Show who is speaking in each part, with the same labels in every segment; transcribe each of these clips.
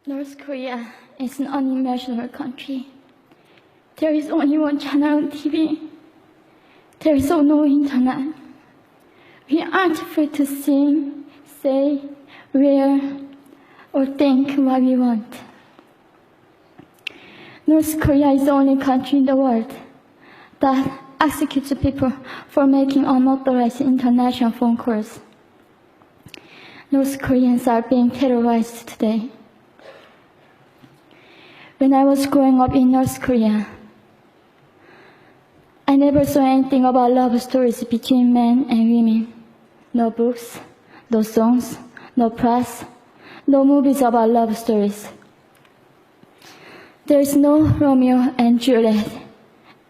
Speaker 1: North Korea is an unimaginable country. There is only one channel on TV. There is no internet. We aren't free to sing, say, wear, or think what we want. North Korea is the only country in the world that executes people for making unauthorized international phone calls. North Koreans are being terrorized today. When I was growing up in North Korea, I never saw anything about love stories between men and women. No books, no songs, no press, no movies about love stories. There is no Romeo and Juliet.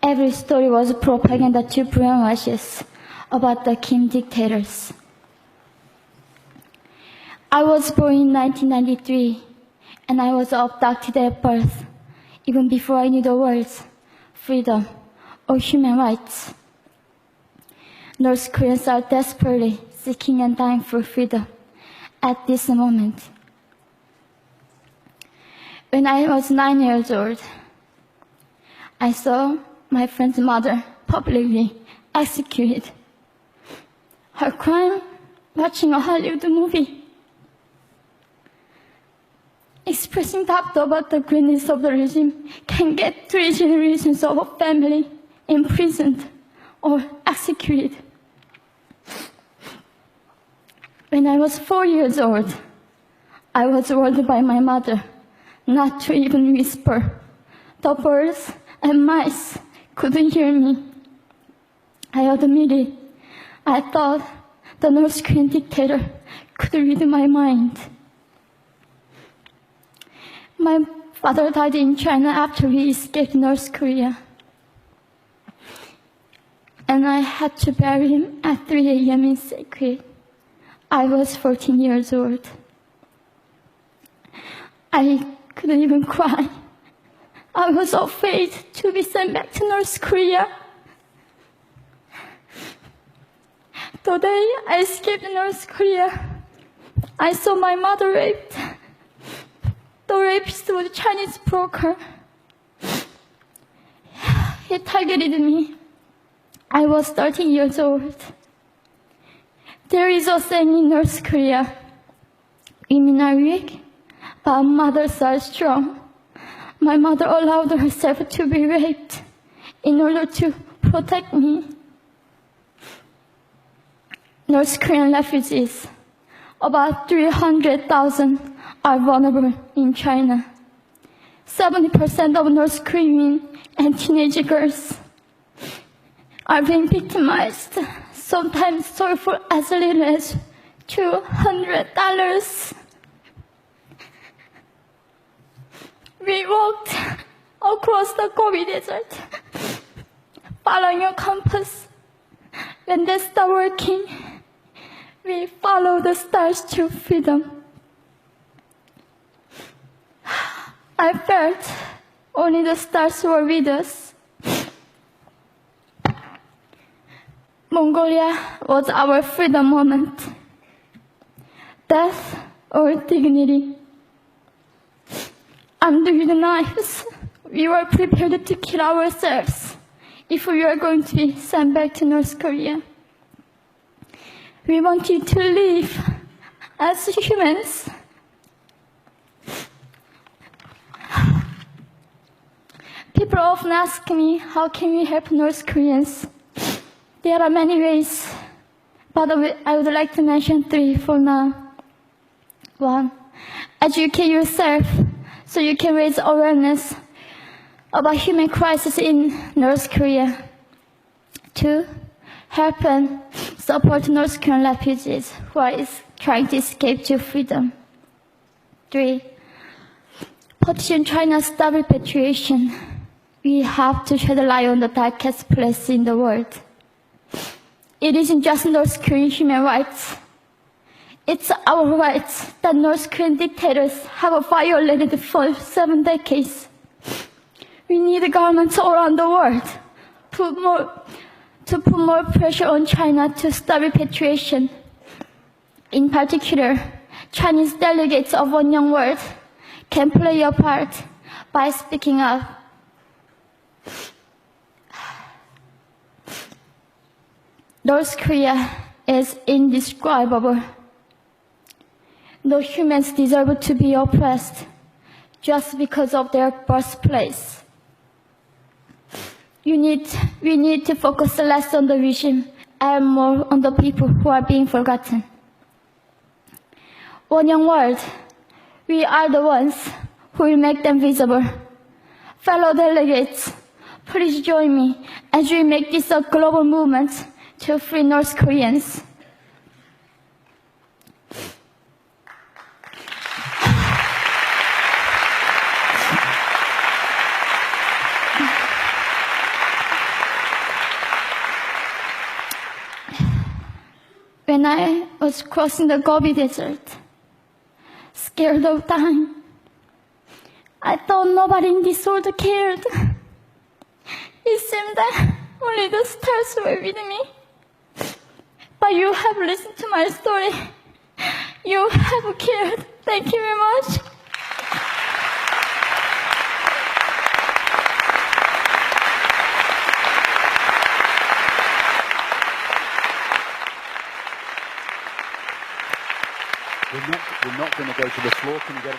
Speaker 1: Every story was propaganda to brainwashes about the Kim dictators. I was born in 1993, and I was abducted at birth, even before I knew the words freedom or human rights. North Koreans are desperately seeking and dying for freedom at this moment. When I was 9 years old, I saw my friend's mother publicly executed. Her crime, watching a Hollywood movie. Expressing doubt about the greatness of the regime can get 3 generations of a family imprisoned or executed. When I was 4 years old, I was warned by my mother not to even whisper. The birds and mice couldn't hear me. I admitted I thought the North Korean dictator could read my mind. My father died in China after we escaped North Korea. And I had to bury him at 3 a.m. in secret. I was 14 years old. I couldn't even cry. I was afraid to be sent back to North Korea. The day I escaped North Korea, I saw my mother raped. The rapist was a Chinese broker. He targeted me. I was 13 years old. There is a saying in North Korea, women are weak, but mothers are strong. My mother allowed herself to be raped in order to protect me. North Korean refugees, about 300,000, are vulnerable in China. 70% of North Korean and teenage girls are being victimized, sometimes sold for as little as $200. We walked across the Gobi Desert, following a compass. When they stopped working, we followed the stars to freedom. I felt only the stars were with us. Mongolia was our freedom moment. Death or dignity. Under the knives, we were prepared to kill ourselves if we were going to be sent back to North Korea. We wanted to live as humans. People often ask me, how can we help North Koreans? There are many ways, but I would like to mention 3 for now. 1, educate yourself so you can raise awareness about human crisis in North Korea. 2, help and support North Korean refugees who are trying to escape to freedom. 3, petition China's stop repatriation. We have to shed a light on the darkest place in the world. It isn't just North Korean human rights. It's our rights that North Korean dictators have violated for 7 decades. We need governments all around the world to put more pressure on China to stop repatriation. In particular, Chinese delegates of One Young World can play your part by speaking up. North Korea is indescribable. No humans deserve to be oppressed just because of their birthplace. We need to focus less on the regime and more on the people who are being forgotten. One young world, we are the ones who will make them visible. Fellow delegates, please join me as we make this a global movement to free North Koreans. When I was crossing the Gobi Desert, scared of dying, I thought nobody in this world cared. It seemed that only the stars were with me. But you have listened to my story. You have cared. Thank you very much.
Speaker 2: We're not going to go to the floor. Can you get